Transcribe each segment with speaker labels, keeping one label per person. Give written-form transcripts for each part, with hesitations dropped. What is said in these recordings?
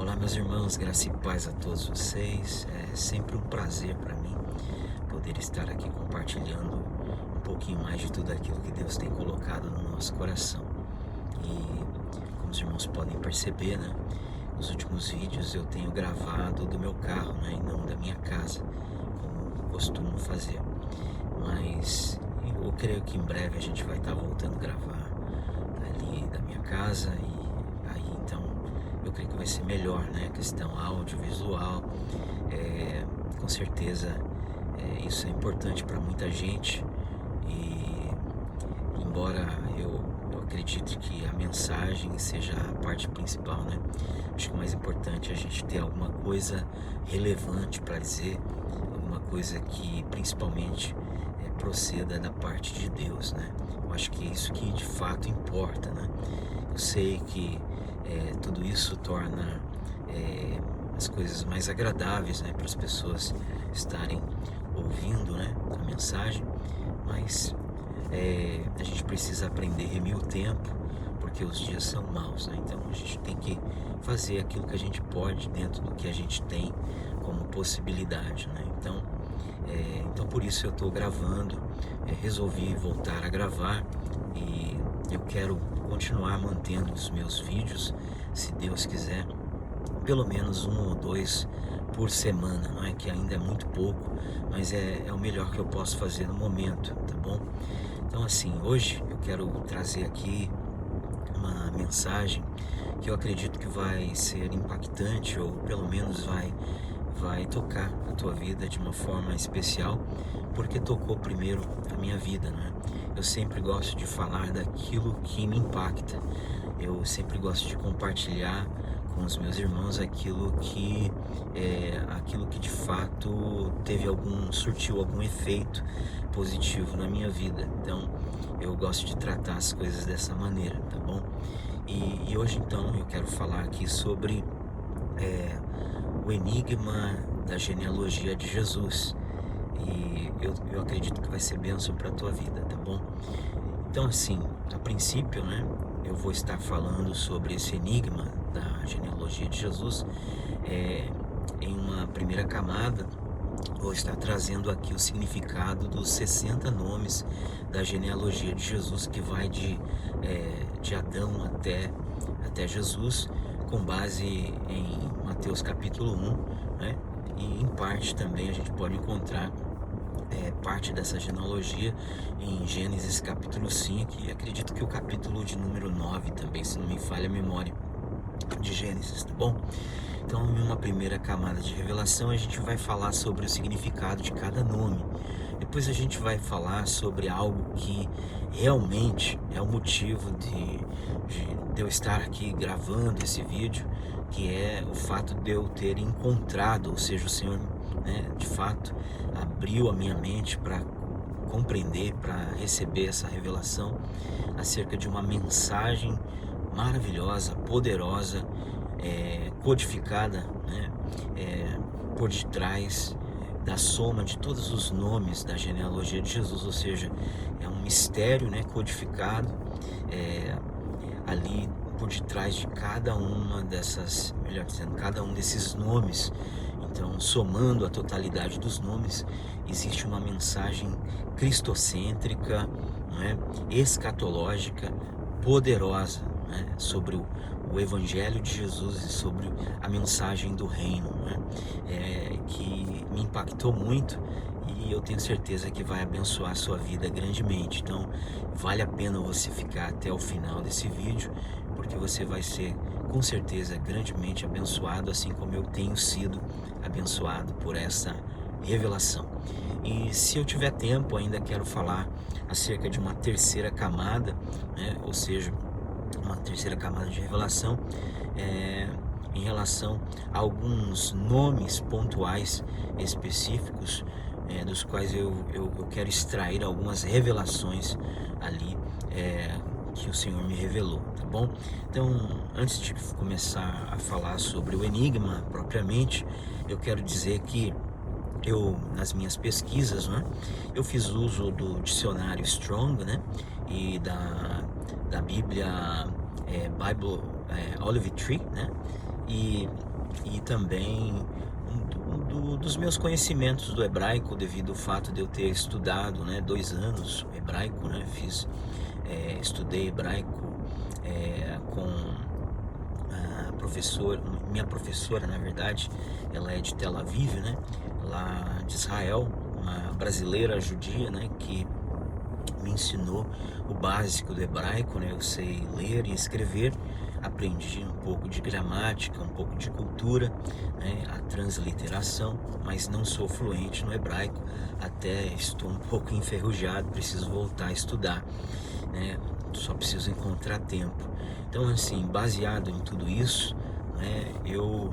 Speaker 1: Olá, meus irmãos, graça e paz a todos vocês. É sempre um prazer para mim poder estar aqui compartilhando um pouquinho mais de tudo aquilo que Deus tem colocado no nosso coração. E como os irmãos podem perceber, né, os últimos vídeos eu tenho gravado do meu carro, né, e não da minha casa, como costumo fazer. Mas eu creio que em breve a gente vai estar voltando a gravar ali da minha casa e aí então eu creio que vai ser melhor, né? A questão audiovisual, com certeza isso é importante para muita gente e embora eu acredite que a mensagem seja a parte principal, né? Acho que o mais importante é a gente ter alguma coisa relevante para dizer, alguma coisa que principalmente proceda da parte de Deus, né? Eu acho que é isso que de fato importa, né? Eu sei que tudo isso torna as coisas mais agradáveis, né, para as pessoas estarem ouvindo, né, a mensagem, mas a gente precisa aprender a remir o tempo, porque os dias são maus, né? Então a gente tem que fazer aquilo que a gente pode dentro do que a gente tem como possibilidade, né? Então por isso eu estou gravando, resolvi voltar a gravar e eu quero continuar mantendo os meus vídeos, se Deus quiser, pelo menos 1 ou 2 por semana, não é que ainda é muito pouco, mas é o melhor que eu posso fazer no momento, tá bom? Então assim, hoje eu quero trazer aqui uma mensagem que eu acredito que vai ser impactante ou pelo menos vai tocar a tua vida de uma forma especial, porque tocou primeiro a minha vida, né? Eu sempre gosto de falar daquilo que me impacta. Eu sempre gosto de compartilhar com os meus irmãos aquilo que de fato surtiu algum efeito positivo na minha vida. Então, eu gosto de tratar as coisas dessa maneira, tá bom? E hoje então eu quero falar aqui sobre o enigma da genealogia de Jesus. E eu acredito que vai ser bênção para a tua vida, tá bom? Então assim, a princípio, né, eu vou estar falando sobre esse enigma da genealogia de Jesus. Em uma primeira camada, vou estar trazendo aqui o significado dos 60 nomes da genealogia de Jesus, que vai de Adão até Jesus, com base em Mateus capítulo 1, né? E em parte também a gente pode encontrar parte dessa genealogia em Gênesis capítulo 5, e acredito que o capítulo de número 9 também, se não me falha a memória, de Gênesis, tá bom? Então, em uma primeira camada de revelação, a gente vai falar sobre o significado de cada nome. Depois a gente vai falar sobre algo que realmente é o motivo de eu estar aqui gravando esse vídeo, que é o fato de eu ter encontrado, ou seja, o Senhor, né, de fato, abriu a minha mente para compreender, para receber essa revelação acerca de uma mensagem maravilhosa, poderosa, codificada, né, por detrás da soma de todos os nomes da genealogia de Jesus, ou seja, é um mistério, né, codificado ali por detrás de cada uma dessas, melhor dizendo, cada um desses nomes. Então, somando a totalidade dos nomes, existe uma mensagem cristocêntrica, né, escatológica, poderosa, né, sobre o Evangelho de Jesus e sobre a mensagem do reino, né, que me impactou muito e eu tenho certeza que vai abençoar a sua vida grandemente. Então, vale a pena você ficar até o final desse vídeo, porque você vai ser, com certeza, grandemente abençoado, assim como eu tenho sido abençoado por essa revelação. E se eu tiver tempo, ainda quero falar acerca de uma terceira camada, né? Ou seja, uma terceira camada de revelação em relação a alguns nomes pontuais específicos, dos quais eu quero extrair algumas revelações ali que o Senhor me revelou, tá bom? Então, antes de começar a falar sobre o enigma propriamente, eu quero dizer que nas minhas pesquisas, né, eu fiz uso do dicionário Strong, né, e da Bíblia Bible Olive Tree, né, e e também dos meus conhecimentos do hebraico, devido ao fato de eu ter estudado, né, 2 anos hebraico, né, estudei hebraico com a minha professora, na verdade, ela é de Tel Aviv, né, lá de Israel, uma brasileira judia, né, que me ensinou o básico do hebraico, né? Eu sei ler e escrever, aprendi um pouco de gramática, um pouco de cultura, né? A transliteração, mas não sou fluente no hebraico, até estou um pouco enferrujado, preciso voltar a estudar, né? Só preciso encontrar tempo. Então, assim, baseado em tudo isso, né, eu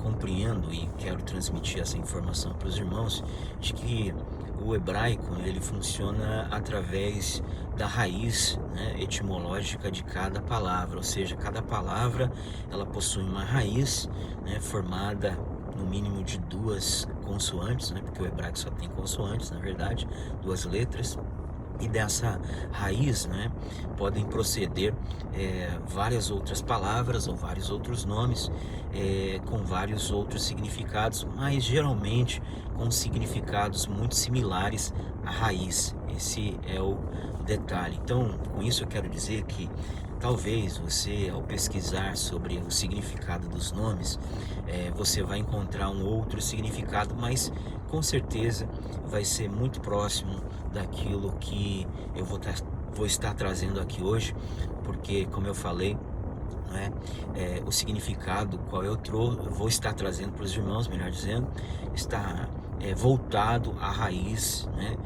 Speaker 1: compreendo e quero transmitir essa informação para os irmãos de que o hebraico ele funciona através da raiz, né, etimológica de cada palavra, ou seja, cada palavra ela possui uma raiz, né, formada no mínimo de 2 consoantes, né, porque o hebraico só tem consoantes, na verdade, 2 letras. E dessa raiz, né, podem proceder várias outras palavras ou vários outros nomes com vários outros significados, mas geralmente com significados muito similares à raiz. Esse é o detalhe. Então, com isso eu quero dizer que talvez você, ao pesquisar sobre o significado dos nomes, você vai encontrar um outro significado, mas com certeza vai ser muito próximo daquilo que eu vou estar trazendo aqui hoje, porque, como eu falei, né, o significado qual eu vou estar trazendo para os irmãos, melhor dizendo, está voltado à raiz, né,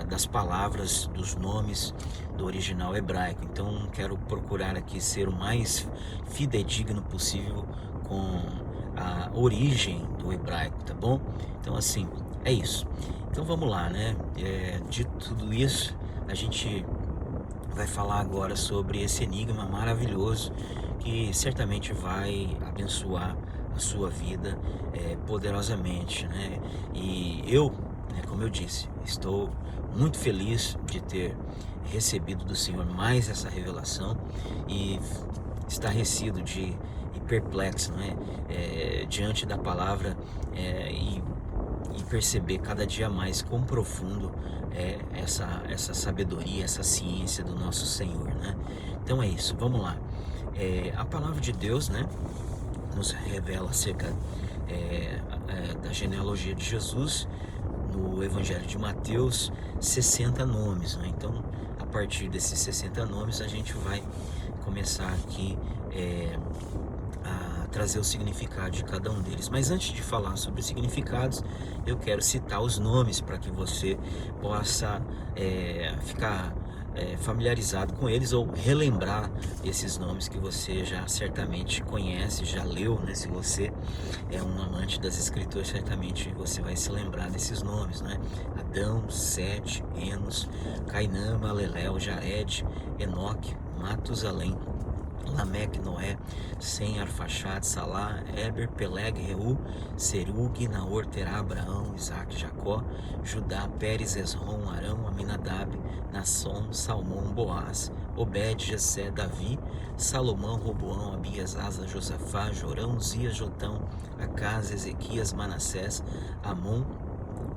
Speaker 1: das palavras, dos nomes do original hebraico. Então quero procurar aqui ser o mais fidedigno possível com a origem do hebraico, tá bom? Então, assim, é isso. Então vamos lá, né? De tudo isso, a gente vai falar agora sobre esse enigma maravilhoso que certamente vai abençoar a sua vida poderosamente, né? E eu, né, como eu disse, estou muito feliz de ter recebido do Senhor mais essa revelação e estarrecido e perplexo, né? Diante da palavra e perceber cada dia mais quão profundo é essa sabedoria, essa ciência do nosso Senhor, né? Então é isso, vamos lá. A palavra de Deus, né, nos revela acerca da genealogia de Jesus no Evangelho de Mateus, 60 nomes, né? Então, a partir desses 60 nomes, a gente vai começar aqui a trazer o significado de cada um deles. Mas antes de falar sobre os significados, eu quero citar os nomes para que você possa ficar familiarizado com eles ou relembrar esses nomes que você já certamente conhece, já leu, né? Se você é um amante das escrituras, certamente você vai se lembrar desses nomes, né? Adão, Sete, Enos, Cainã, Maleléu, Jared, Enoque, Matusalém, Lameque, Noé, Sem, Arfaxade, Salá, Eber, Peleg, Reu, Serug, Naor, Terá, Abraão, Isaac, Jacó, Judá, Pérez, Esrom, Arão, Aminadab, Nasson, Salmão, Boaz, Obed, Jessé, Davi, Salomão, Roboão, Abias, Asa, Josafá, Jorão, Zias, Jotão, Acás, Ezequias, Manassés, Amon,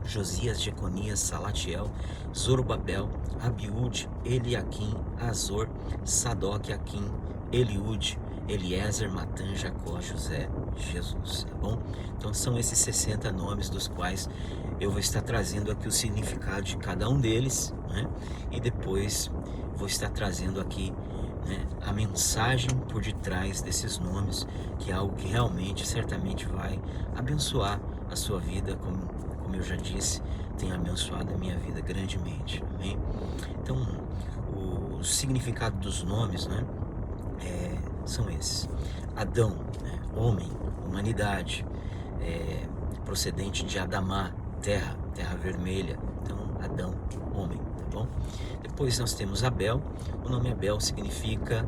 Speaker 1: Josias, Jeconias, Salatiel, Zorobabel, Abiúde, Eliaquim, Azor, Sadoc, Aquim, Eliúde, Eliezer, Matã, Jacó, José, Jesus, tá bom? Então são esses 60 nomes dos quais eu vou estar trazendo aqui o significado de cada um deles, né? E depois vou estar trazendo aqui, né, a mensagem por detrás desses nomes, que é algo que realmente, certamente vai abençoar a sua vida, como eu já disse, tem abençoado a minha vida grandemente, amém? Então, o significado dos nomes, né, são esses. Adão, né, homem, humanidade, procedente de Adamá, terra vermelha. Então, Adão, homem, tá bom? Depois nós temos Abel. O nome Abel significa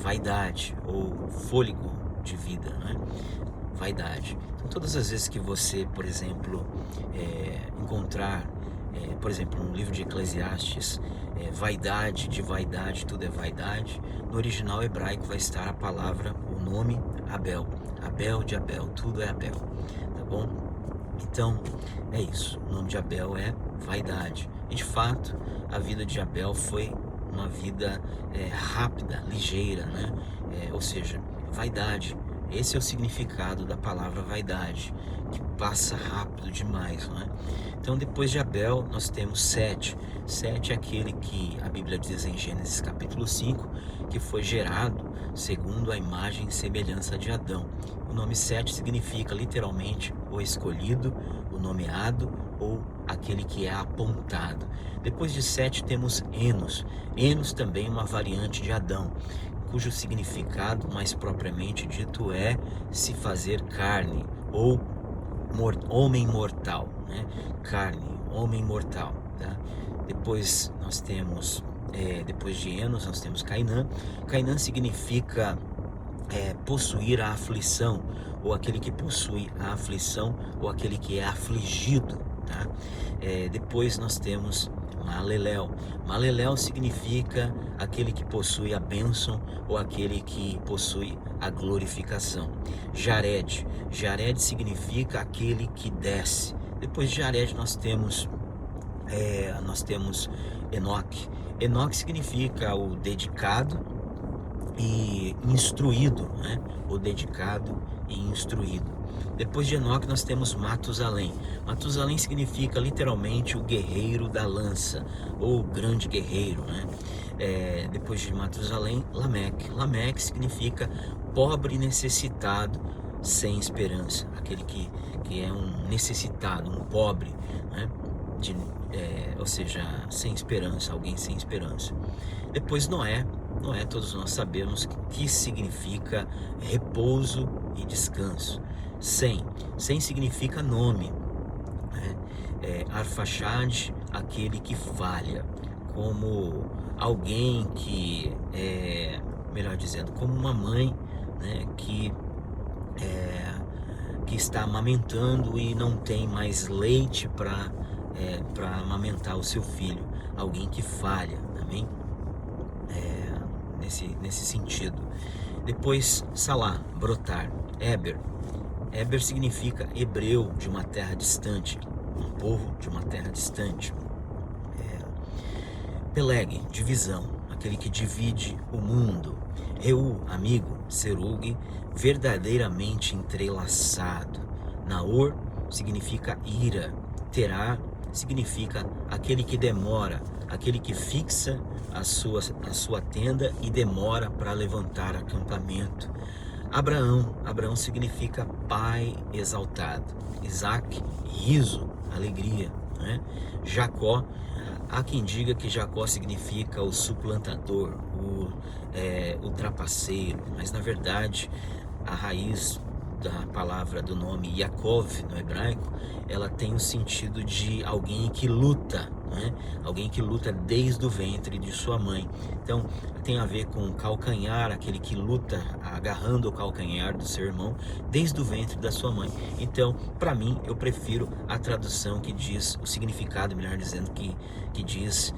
Speaker 1: vaidade ou fôlego de vida, né? Vaidade. Então, todas as vezes que você, por exemplo, encontrar, por exemplo, no livro de Eclesiastes, vaidade, de vaidade, tudo é vaidade, no original hebraico vai estar a palavra, o nome Abel. de Abel, tudo é Abel, tá bom? Então, é isso, o nome de Abel é vaidade. E de fato, a vida de Abel foi uma vida rápida, ligeira, né? Ou seja, vaidade. Esse é o significado da palavra vaidade, que passa rápido demais, não é? Então, depois de Abel, nós temos Sete. Sete é aquele que a Bíblia diz em Gênesis capítulo 5, que foi gerado segundo a imagem e semelhança de Adão. O nome Sete significa literalmente o escolhido, o nomeado ou aquele que é apontado. Depois de Sete temos Enos. Enos também é uma variante de Adão, cujo significado mais propriamente dito é se fazer carne ou homem mortal, né? Carne, homem mortal, tá? Depois nós temos, depois de Enos, nós temos Cainã. Cainã significa possuir a aflição, ou aquele que possui a aflição, ou aquele que é afligido, tá? Depois nós temos Malelel. Malelel significa aquele que possui a bênção ou aquele que possui a glorificação. Jared. Jared significa aquele que desce. Depois de Jared nós temos Enoque. Enoque significa o dedicado e instruído, né? O dedicado e instruído. Depois de Enoque nós temos Matusalém. Matusalém significa literalmente o guerreiro da lança, ou o grande guerreiro, né? Depois de Matusalém, Lameque. Lameque significa pobre e necessitado, sem esperança. Aquele que é um necessitado, um pobre, né? Ou seja, sem esperança, alguém sem esperança. Depois Noé. Noé, todos nós sabemos que significa repouso e descanso. Sem significa nome, né? Arfaxade, aquele que falha, como alguém que melhor dizendo, como uma mãe, né, que está amamentando e não tem mais leite para amamentar o seu filho. Alguém que falha, amém? Nesse sentido. Depois Salá, brotar. Eber significa hebreu de uma terra distante, um povo de uma terra distante. Peleg, divisão, aquele que divide o mundo. Reu, amigo. Serug, verdadeiramente entrelaçado. Naor significa ira. Terá significa aquele que demora, aquele que fixa a sua tenda e demora para levantar acampamento. Abraão significa pai exaltado. Isaac, riso, alegria, né? Jacó, há quem diga que Jacó significa o suplantador, o trapaceiro, mas na verdade a raiz da palavra, do nome Yaakov no hebraico, ela tem o sentido de alguém que luta, né? Alguém que luta desde o ventre de sua mãe. Então tem a ver com calcanhar, aquele que luta agarrando o calcanhar do seu irmão desde o ventre da sua mãe. Então, para mim, eu prefiro a tradução que diz o significado, melhor dizendo, que diz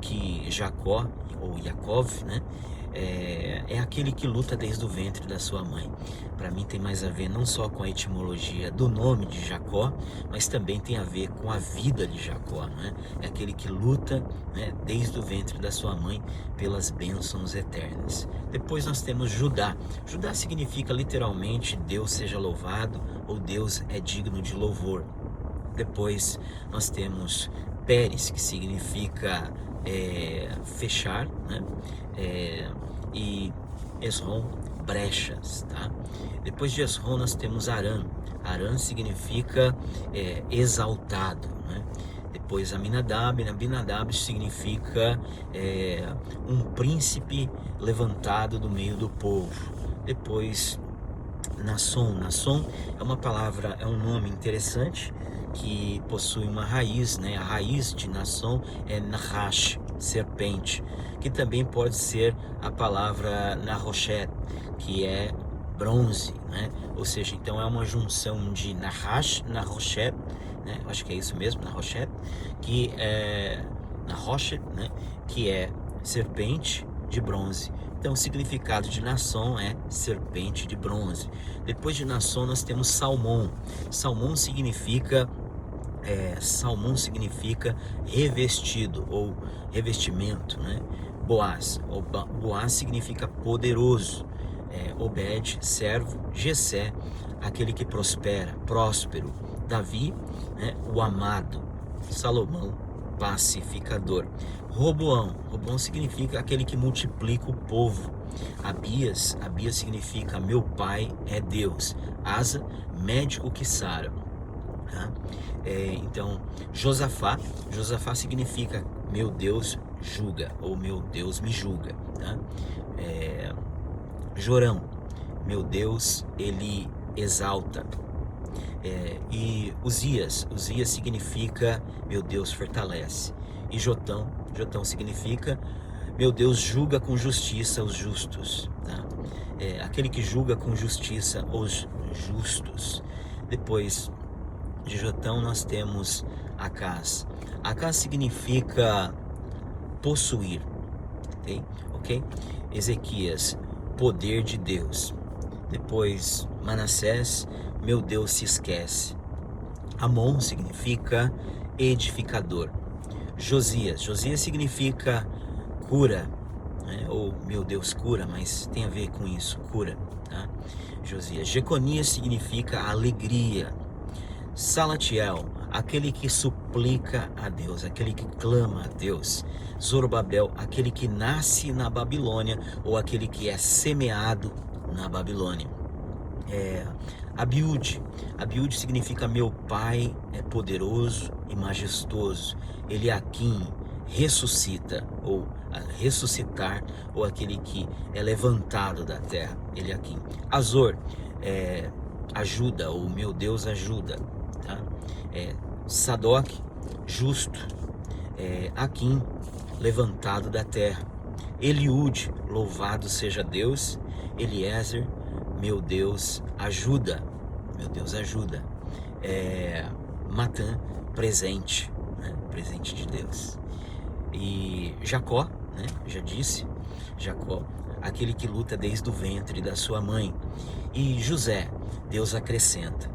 Speaker 1: que Jacó ou Yaakov, né? É aquele que luta desde o ventre da sua mãe. Para mim tem mais a ver não só com a etimologia do nome de Jacó, mas também tem a ver com a vida de Jacó, né? É aquele que luta, né, desde o ventre da sua mãe pelas bênçãos eternas. Depois nós temos Judá. Judá significa literalmente Deus seja louvado, ou Deus é digno de louvor. Depois nós temos Pérez, que significa fechar, né? E Esrom, brechas, tá? Depois de Esrom nós temos Arã. Arã significa exaltado, né? Depois Aminadab. Aminadab significa um príncipe levantado do meio do povo. Depois Nasson. Nasson é uma palavra, é um nome interessante que possui uma raiz, né? A raiz de Nasson é Nahash, serpente, que também pode ser a palavra Nahoshet, que é bronze, né? Ou seja, então é uma junção de Nahash, Nahoshet, né? Acho que é isso mesmo, Nahoshet, que é Nahoshet, né? Que é serpente de bronze. Então o significado de Naasson é serpente de bronze. Depois de Naasson nós temos Salmão. Salmão significa revestido ou revestimento, né? Boaz. Boaz significa poderoso. Obed, servo. Jessé, aquele que prospera, próspero. Davi, né? O amado. Salomão, pacificador. Roboão significa aquele que multiplica o povo. Abias significa meu pai é Deus. Asa, médico que sara. Tá? Então, Josafá significa meu Deus julga, ou meu Deus me julga. Tá? Jorão, meu Deus, ele exalta. E Uzias significa meu Deus fortalece. E Jotão significa meu Deus julga com justiça os justos. Tá? Aquele que julga com justiça os justos. Depois de Jotão nós temos Acás. Acás significa possuir. Ok? Ezequias, poder de Deus. Depois Manassés, meu Deus se esquece. Amon significa edificador. Josias significa cura, né? Ou meu Deus cura, mas tem a ver com isso, cura. Tá? Josias. Jeconias significa alegria. Salatiel, aquele que suplica a Deus, aquele que clama a Deus. Zorobabel, aquele que nasce na Babilônia, ou aquele que é semeado na Babilônia. Abiúde significa meu pai é poderoso e majestoso. Eliaquim, ressuscita, ou ressuscitar, ou aquele que é levantado da terra. Eliaquim. Azor, ajuda, ou meu Deus ajuda. Tá? Sadoc, justo. Aquim, levantado da terra. Eliúde, louvado seja Deus. Eliezer, meu Deus ajuda. Meu Deus ajuda. Matã, presente, né? Presente de Deus. E Jacó, né? Já disse, Jacó, aquele que luta desde o ventre da sua mãe. E José, Deus acrescenta.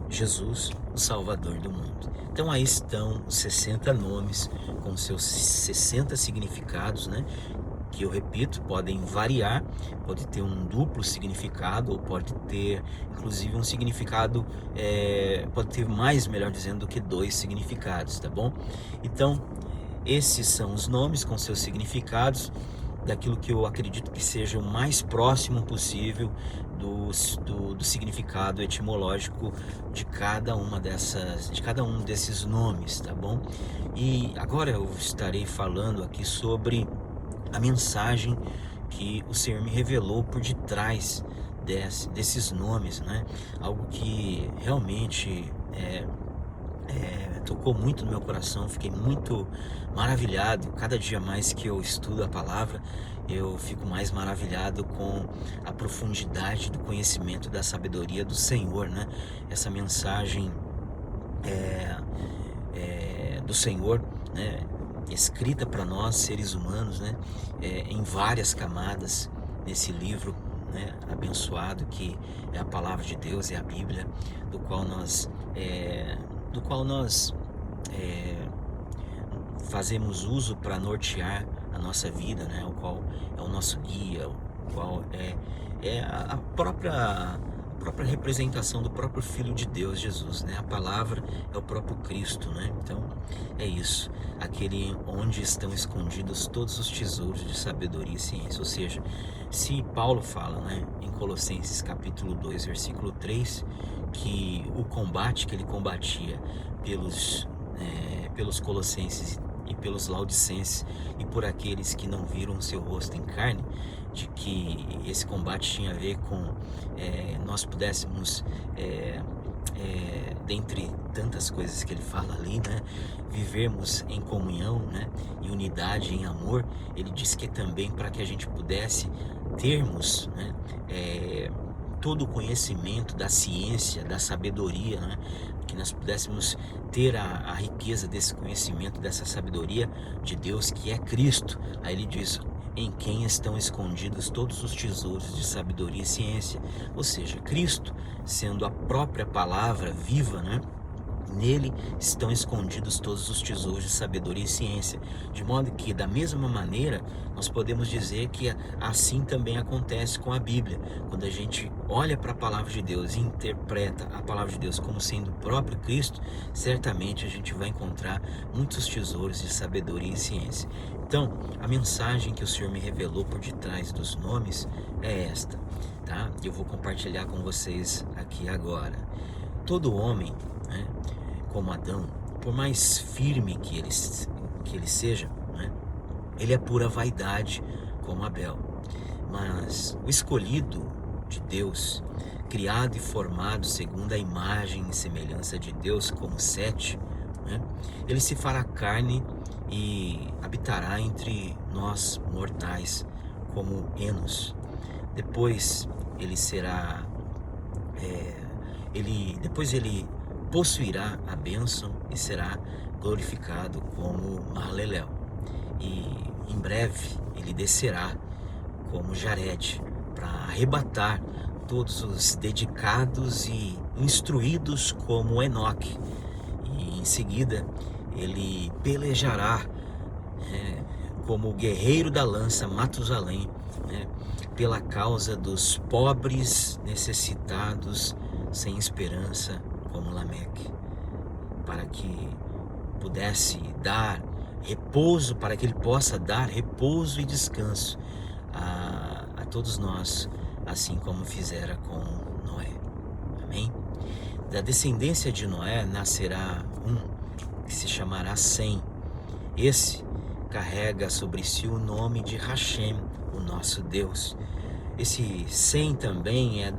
Speaker 1: Jesus, o Salvador do mundo. Então aí estão os 60 nomes com seus 60 significados, né? Que eu repito, podem variar, pode ter um duplo significado, ou pode ter inclusive um significado, pode ter mais, melhor dizendo, do que 2 significados, tá bom? Então, esses são os nomes com seus significados, daquilo que eu acredito que seja o mais próximo possível do significado etimológico de cada um desses nomes, tá bom? E agora eu estarei falando aqui sobre a mensagem que o Senhor me revelou por detrás desses nomes, né? Algo que realmente tocou muito no meu coração, fiquei muito maravilhado. Cada dia mais que eu estudo a palavra, eu fico mais maravilhado com a profundidade do conhecimento, da sabedoria do Senhor, né? Essa mensagem do Senhor, né? Escrita para nós, seres humanos, né? Em várias camadas, nesse livro, né? Abençoado que é a palavra de Deus, é a Bíblia, do qual nós fazemos uso para nortear a nossa vida, né? O qual é o nosso guia, o qual é a própria representação do próprio Filho de Deus, Jesus, né? A palavra é o próprio Cristo, né? Então é isso, aquele onde estão escondidos todos os tesouros de sabedoria e ciência. Ou seja, se Paulo fala, né, em Colossenses capítulo 2, versículo 3, que o combate que ele combatia pelos colossenses e pelos laudicenses e por aqueles que não viram o seu rosto em carne, de que esse combate tinha a ver com nós pudéssemos, dentre tantas coisas que ele fala ali, né, vivermos em comunhão, né, em unidade, em amor. Ele diz que também para que a gente pudesse termos, né, todo o conhecimento da ciência, da sabedoria, né, que nós pudéssemos ter a riqueza desse conhecimento, dessa sabedoria de Deus, que é Cristo. Aí ele diz, em quem estão escondidos todos os tesouros de sabedoria e ciência. Ou seja, Cristo, sendo a própria palavra viva, né? Nele estão escondidos todos os tesouros de sabedoria e ciência. De modo que, da mesma maneira, nós podemos dizer que assim também acontece com a Bíblia. Quando a gente olha para a palavra de Deus e interpreta a palavra de Deus como sendo o próprio Cristo, certamente a gente vai encontrar muitos tesouros de sabedoria e ciência. Então, a mensagem que o Senhor me revelou por detrás dos nomes é esta, tá? E eu vou compartilhar com vocês aqui agora. Todo homem, né, como Adão, por mais firme que ele seja, né, ele é pura vaidade, como Abel. Mas o escolhido de Deus, criado e formado segundo a imagem e semelhança de Deus, como Sete, né, ele se fará carne e habitará entre nós mortais, como Enos. Depois ele será... Depois ele possuirá a bênção e será glorificado como Mahalalel. E em breve ele descerá como Jared para arrebatar todos os dedicados e instruídos como Enoque. E em seguida ele pelejará como o guerreiro da lança Matusalém, né, pela causa dos pobres, necessitados, sem esperança, como Lameque, para que pudesse dar repouso, para que ele possa dar repouso e descanso a todos nós, assim como fizera com Noé. Amém? Da descendência de Noé nascerá um que se chamará Sem. Esse carrega sobre si o nome de Hashem, o nosso Deus. Esse Sem também é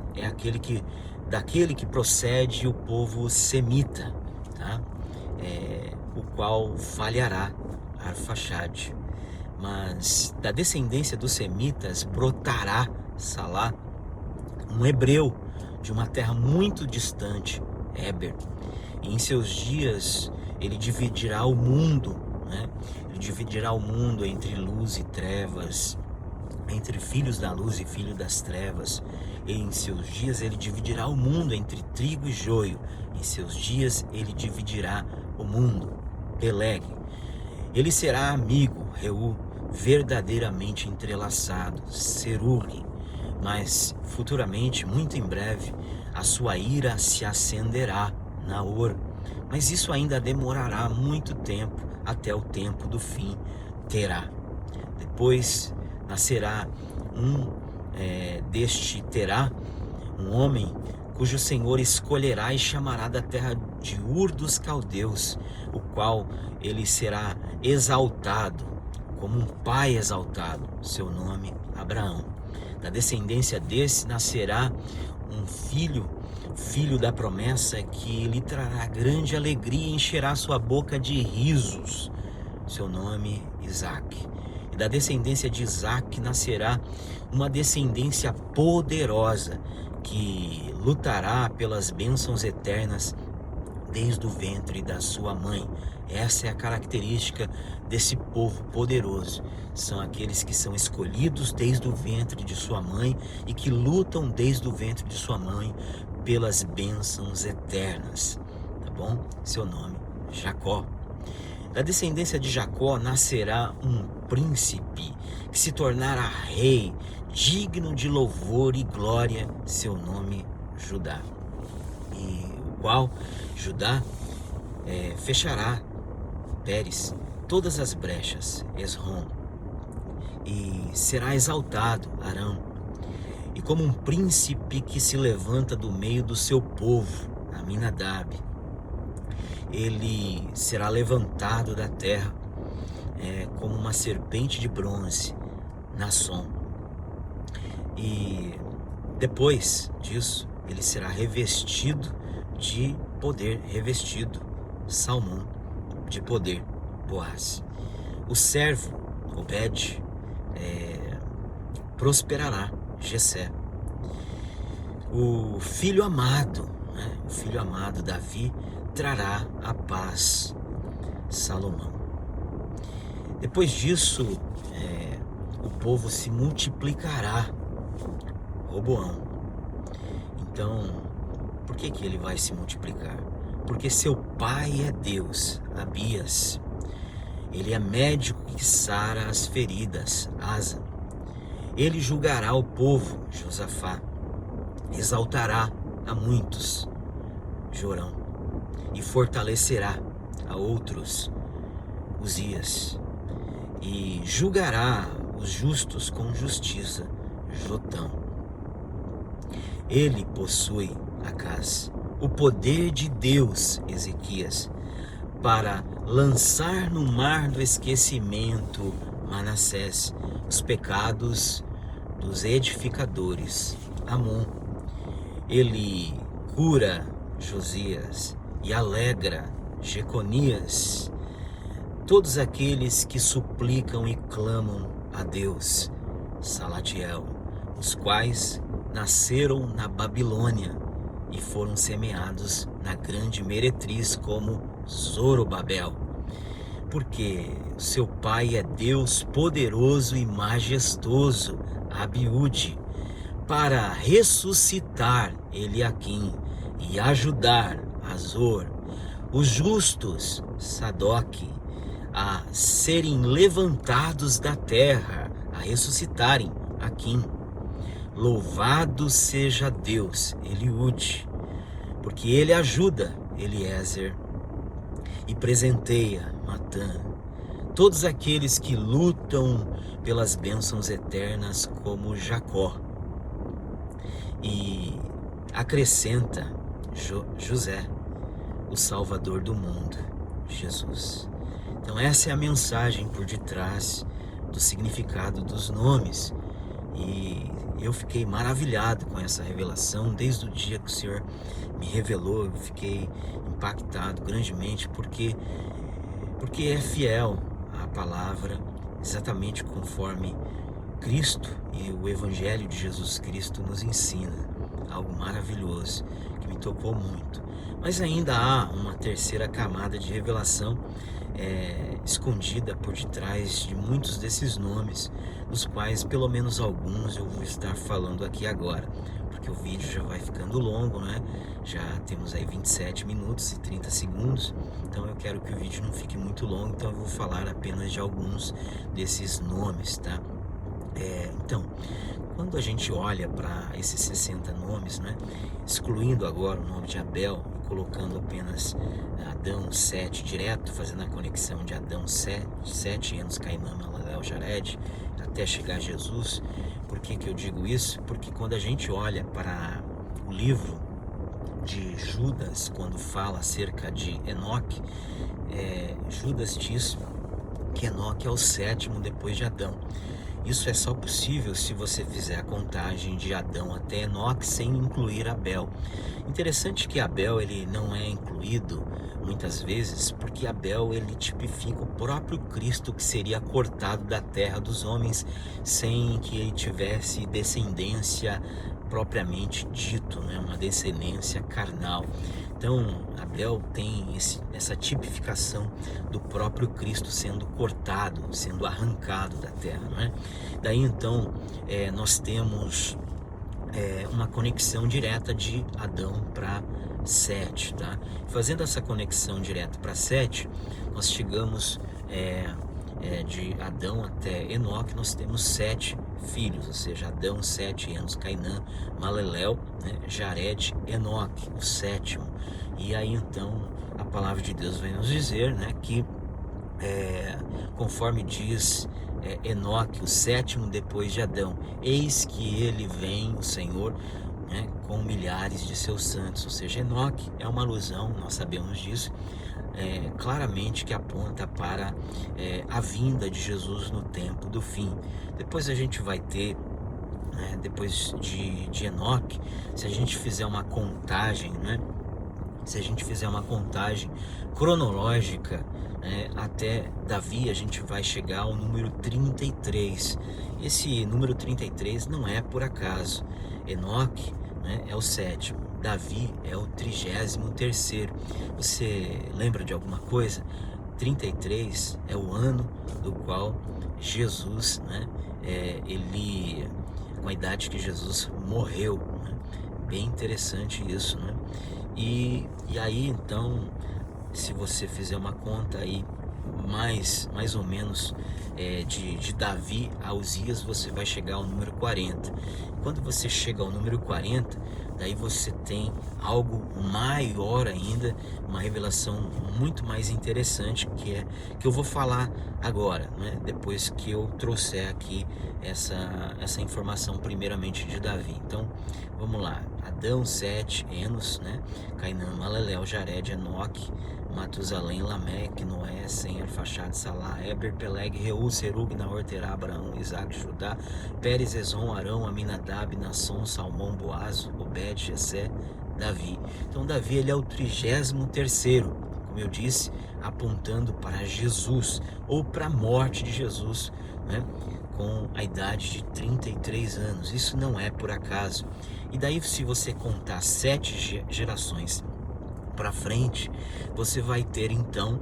Speaker 1: daquele que procede o povo semita, tá? O qual falhará, Arfaxade. Mas da descendência dos semitas brotará Salá, um hebreu de uma terra muito distante, Éber. E em seus dias ele dividirá o mundo, né? Ele dividirá o mundo entre luz e trevas, entre filhos da luz e filhos das trevas. E em seus dias ele dividirá o mundo entre trigo e joio. Em seus dias ele dividirá o mundo, Peleg. Ele será amigo, Reu, verdadeiramente entrelaçado, Serug. Mas futuramente, muito em breve, a sua ira se acenderá, Naor. Mas isso ainda demorará muito tempo, até o tempo do fim, Terá. Depois nascerá deste Terá, um homem cujo Senhor escolherá e chamará da terra de Ur dos Caldeus, o qual ele será exaltado, como um pai exaltado, seu nome Abraão. Da descendência desse nascerá um filho da promessa, que lhe trará grande alegria e encherá sua boca de risos, seu nome Isaque. E da descendência de Isaque nascerá uma descendência poderosa, que lutará pelas bênçãos eternas desde o ventre da sua mãe. Essa é a característica desse povo poderoso. São aqueles que são escolhidos desde o ventre de sua mãe e que lutam desde o ventre de sua mãe pelas bênçãos eternas. Tá bom? Seu nome, Jacó. Da descendência de Jacó nascerá um príncipe que se tornará rei, digno de louvor e glória, seu nome Judá. E o qual Judá fechará, Pérez, todas as brechas, Esrom, e será exaltado, Arão, e como um príncipe que se levanta do meio do seu povo, Aminadab, ele será levantado da terra como uma serpente de bronze, Nasson. E depois disso ele será revestido de poder, Salmão, de poder, Boaz. O servo, Obed, prosperará, Jessé. O filho amado, Davi, trará a paz, Salomão. Depois disso, o povo se multiplicará. Roboão. Então, por que ele vai se multiplicar? Porque seu pai é Deus, Abias. Ele é médico que sara as feridas, Asa. Ele julgará o povo, Josafá. Exaltará a muitos, Jorão. E fortalecerá a outros, Uzias. E julgará os justos com justiça, Jotão. Ele possui, Acaz, o poder de Deus, Ezequias, para lançar no mar do esquecimento, Manassés, os pecados dos edificadores, Amon. Ele cura Josias e alegra Jeconias, todos aqueles que suplicam e clamam a Deus, Salatiel, os quais nasceram na Babilônia e foram semeados na grande meretriz como Zorobabel, porque seu pai é Deus poderoso e majestoso, Abiúde, para ressuscitar Eliaquim e ajudar Azor, os justos, Sadoque, a serem levantados da terra, a ressuscitarem Aquim. Louvado seja Deus, Eliúde, porque ele ajuda Eliezer e presenteia Matã, todos aqueles que lutam pelas bênçãos eternas como Jacó, e acrescenta José, o Salvador do mundo, Jesus. Então essa é a mensagem por detrás do significado dos nomes, e eu fiquei maravilhado com essa revelação. Desde o dia que o Senhor me revelou, eu fiquei impactado grandemente, porque é fiel à palavra, exatamente conforme Cristo e o Evangelho de Jesus Cristo nos ensina. Algo maravilhoso que me tocou muito. Mas ainda há uma terceira camada de revelação escondida por detrás de muitos desses nomes, dos quais pelo menos alguns eu vou estar falando aqui agora, porque o vídeo já vai ficando longo, né? Já temos aí 27 minutos e 30 segundos, então eu quero que o vídeo não fique muito longo, então eu vou falar apenas de alguns desses nomes, tá? Então, quando a gente olha para esses 60 nomes, né, excluindo agora o nome de Abel e colocando apenas Adão, Sete direto, fazendo a conexão de Adão, Sete, Enos, Cainã, Malalel, Jared, até chegar a Jesus. Por que eu digo isso? Porque quando a gente olha para o livro de Judas, quando fala acerca de Enoque, Judas diz que Enoque é o sétimo depois de Adão. Isso é só possível se você fizer a contagem de Adão até Enoque sem incluir Abel. Interessante que Abel ele não é incluído muitas vezes, porque Abel ele tipifica o próprio Cristo, que seria cortado da terra dos homens sem que ele tivesse descendência propriamente dito, né? Uma descendência carnal. Então Abel tem essa tipificação do próprio Cristo sendo cortado, sendo arrancado da terra, né? Daí então nós temos uma conexão direta de Adão para Sete, tá? Fazendo essa conexão direta para Sete, nós chegamos de Adão até Enoque, nós temos 7 filhos, ou seja, Adão, Sete, Enos, Cainã, Malelel, né, Jared, Enoque, o sétimo. E aí então a palavra de Deus vem nos dizer, né, que conforme diz Enoque, o sétimo depois de Adão, eis que ele vem, o Senhor, né, com milhares de seus santos. Ou seja, Enoque é uma alusão, nós sabemos disso, claramente, que aponta para a vinda de Jesus no tempo do fim. Depois a gente vai ter, depois de Enoque, se a gente fizer uma contagem, né, se a gente fizer uma contagem cronológica, até Davi, a gente vai chegar ao número 33. Esse número 33 não é por acaso. Enoque, né, é o sétimo, Davi é o 33º. Você lembra de alguma coisa? 33 é o ano do qual Jesus, né, ele, com a idade que Jesus morreu, né? Bem interessante isso, né? E aí então, se você fizer uma conta aí, mais ou menos, de Davi a Uzias, você vai chegar ao número 40. Quando você chega ao número 40, daí você tem algo maior ainda, uma revelação muito mais interessante, que eu vou falar agora, né? Depois que eu trouxer aqui essa informação primeiramente de Davi. Então, vamos lá. Adão, Sete, Enos, né? Cainã, Malalel, Jared, Enoque, Matusalém, Lameque, Noé, Sem, Arfaxade, Salá, Eber, Peleg, Reu, Serug, Naor, Terá, Abraão, Isaac, Judá, Pérez, Ezon, Arão, Aminadab, Nasson, Salmão, Boazo, Obed, Jessé, Davi. Então Davi, ele é o 33º, como eu disse, apontando para Jesus, ou para a morte de Jesus, né? Com a idade de 33 anos. Isso não é por acaso. E daí, se você contar 7 gerações para frente, você vai ter então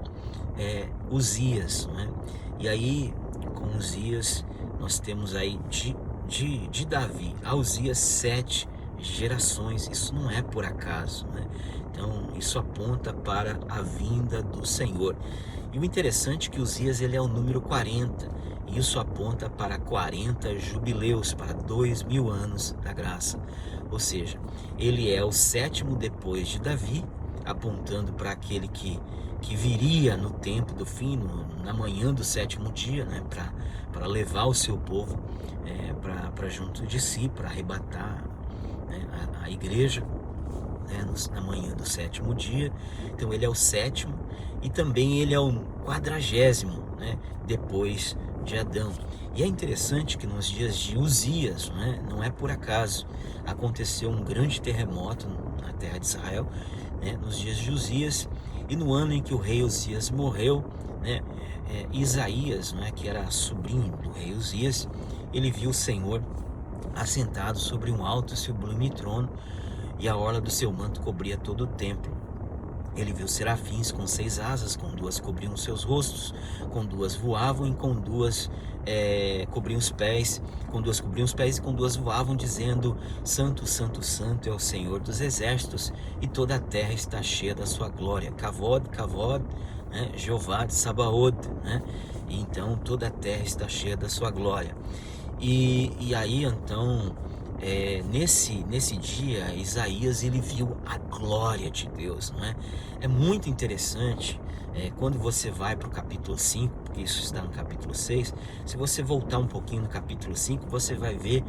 Speaker 1: Uzias, né? E aí, com Uzias, nós temos aí de Davi a Uzias 7 gerações. Isso não é por acaso, né? Então, isso aponta para a vinda do Senhor. E o interessante é que Uzias, ele é o número 40. E isso aponta para 40 jubileus, para 2000 anos da graça. Ou seja, ele é o 7º depois de Davi, apontando para aquele que viria no tempo do fim, na manhã do 7º dia, né, para levar o seu povo para junto de si, para arrebatar, né, a igreja, né, na manhã do 7º dia. Então ele é o 7º, e também ele é o 40º, né, depois de Adão. E é interessante que nos dias de Uzias, né, não é por acaso, aconteceu um grande terremoto na terra de Israel, né, nos dias de Uzias, e no ano em que o rei Uzias morreu, né, Isaías, né, que era sobrinho do rei Uzias, ele viu o Senhor assentado sobre um alto e sublime trono, e a orla do seu manto cobria todo o templo. Ele viu serafins com 6 asas, com 2 cobriam seus rostos, com 2 voavam, e com 2 cobriam os pés, com 2 cobriam os pés, e com 2 voavam, dizendo: Santo, Santo, Santo é o Senhor dos exércitos, e toda a terra está cheia da sua glória. Kavod, Kavod, né? Jeová de Sabaoth, né? E então toda a terra está cheia da sua glória. E aí então, nesse dia, Isaías, ele viu a glória de Deus, não é? É muito interessante, quando você vai para o capítulo 5, porque isso está no capítulo 6, se você voltar um pouquinho no capítulo 5, você vai ver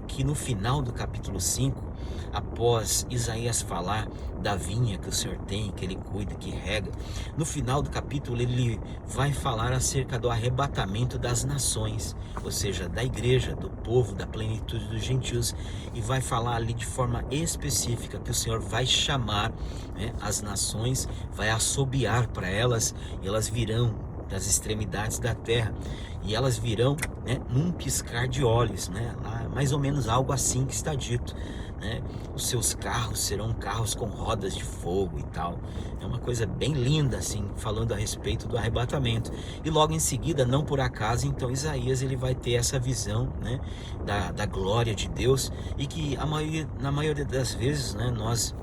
Speaker 1: que no final do capítulo 5, após Isaías falar da vinha que o Senhor tem, que ele cuida, que rega, no final do capítulo ele vai falar acerca do arrebatamento das nações, ou seja, da igreja, do povo, da plenitude dos gentios, e vai falar ali de forma específica que o Senhor vai chamar, né, as nações, vai assobiar para elas, e elas virão das extremidades da terra, e elas virão, né, num piscar de olhos, né, lá, mais ou menos algo assim que está dito, né? Os seus carros serão carros com rodas de fogo e tal. É uma coisa bem linda, assim, falando a respeito do arrebatamento. E logo em seguida, não por acaso, então Isaías, ele vai ter essa visão, né, da glória de Deus, e que na maioria das vezes, né, nós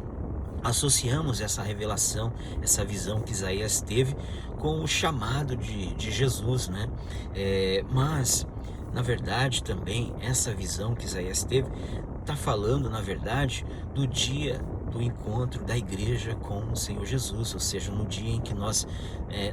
Speaker 1: associamos essa revelação, essa visão que Isaías teve com o chamado de Jesus, né? Mas, na verdade, também essa visão que Isaías teve está falando, na verdade, do dia do encontro da igreja com o Senhor Jesus, ou seja, no dia em que nós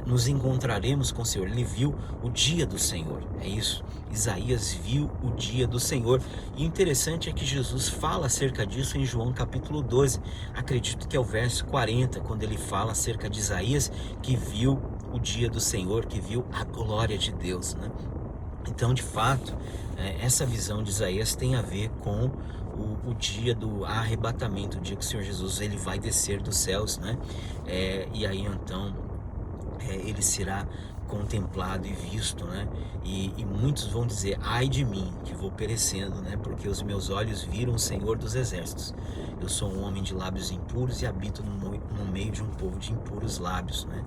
Speaker 1: nos encontraremos com o Senhor. Ele viu o dia do Senhor, é isso. Isaías viu o dia do Senhor, e o interessante é que Jesus fala acerca disso em João capítulo 12, acredito que é o verso 40, quando ele fala acerca de Isaías que viu o dia do Senhor, que viu a glória de Deus, né? Então, de fato, essa visão de Isaías tem a ver com o dia do arrebatamento, o dia que o Senhor Jesus, ele vai descer dos céus, né? E aí então ele será contemplado e visto, né? E muitos vão dizer: ai de mim, que vou perecendo, né? Porque os meus olhos viram o Senhor dos exércitos. Eu sou um homem de lábios impuros e habito no meio de um povo de impuros lábios, né?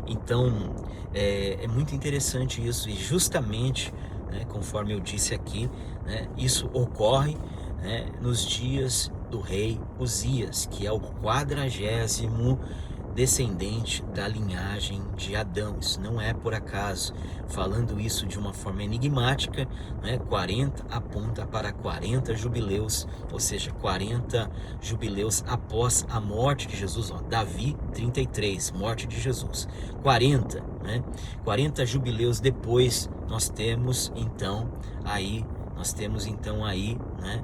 Speaker 1: Então é muito interessante isso, e justamente né, conforme eu disse aqui, né, isso ocorre, né, nos dias do rei Uzias, que é o 40º descendente da linhagem de Adão. Isso não é por acaso. Falando isso de uma forma enigmática, né, 40 aponta para 40 jubileus, ou seja, 40 jubileus após a morte de Jesus. Davi 33, morte de Jesus. 40, né? 40 jubileus depois nós temos então aí, né,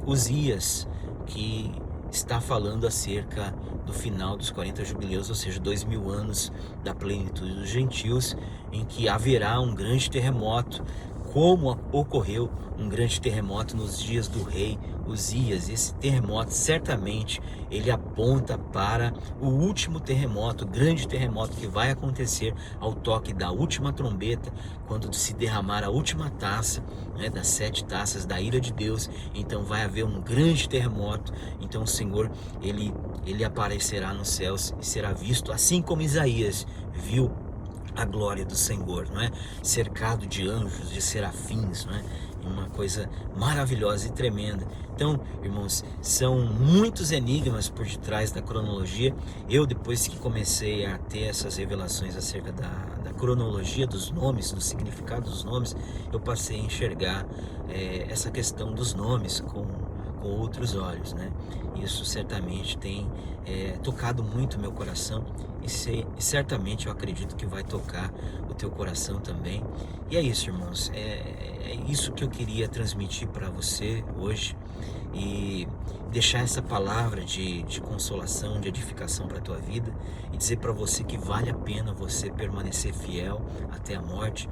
Speaker 1: Uzias, que está falando acerca do final dos 40 jubileus, ou seja, 2000 anos da plenitude dos gentios, em que haverá um grande terremoto, como ocorreu um grande terremoto nos dias do rei Uzias. Esse terremoto certamente ele aponta para o último terremoto, o grande terremoto que vai acontecer ao toque da última trombeta, quando se derramar a última taça, né, das 7 taças da ira de Deus. Então vai haver um grande terremoto. Então o Senhor ele aparecerá nos céus e será visto, assim como Isaías viu a glória do Senhor, não é? Cercado de anjos, de serafins, não é? Uma coisa maravilhosa e tremenda. Então, irmãos, são muitos enigmas por detrás da cronologia. Eu, depois que comecei a ter essas revelações acerca da cronologia dos nomes, do significado dos nomes, eu passei a enxergar essa questão dos nomes com outros olhos, né? Isso certamente tem tocado muito meu coração e certamente eu acredito que vai tocar o teu coração também. E é isso, irmãos, é isso que eu queria transmitir para você hoje e deixar essa palavra de consolação, de edificação para a tua vida e dizer para você que vale a pena você permanecer fiel até a morte,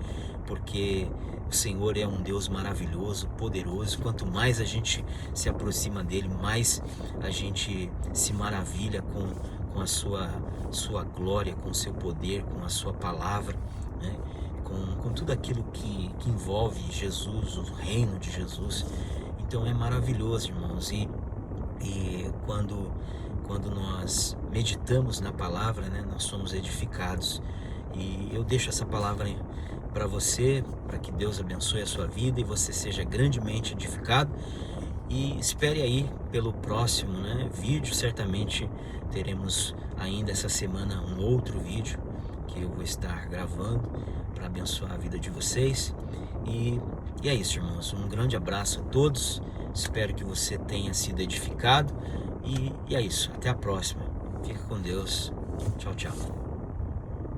Speaker 1: porque o Senhor é um Deus maravilhoso, poderoso. Quanto mais a gente se aproxima dele, mais a gente se maravilha com a sua glória, com o seu poder, com a sua palavra, né? Com tudo aquilo que envolve Jesus, o reino de Jesus. Então é maravilhoso, irmãos. E quando nós meditamos na palavra, né, nós somos edificados. E eu deixo essa palavra para você, para que Deus abençoe a sua vida e você seja grandemente edificado. E espere aí pelo próximo, né, vídeo. Certamente teremos ainda essa semana um outro vídeo que eu vou estar gravando para abençoar a vida de vocês. E é isso, irmãos. Um grande abraço a todos. Espero que você tenha sido edificado. E é isso. Até a próxima. Fica com Deus. Tchau, tchau.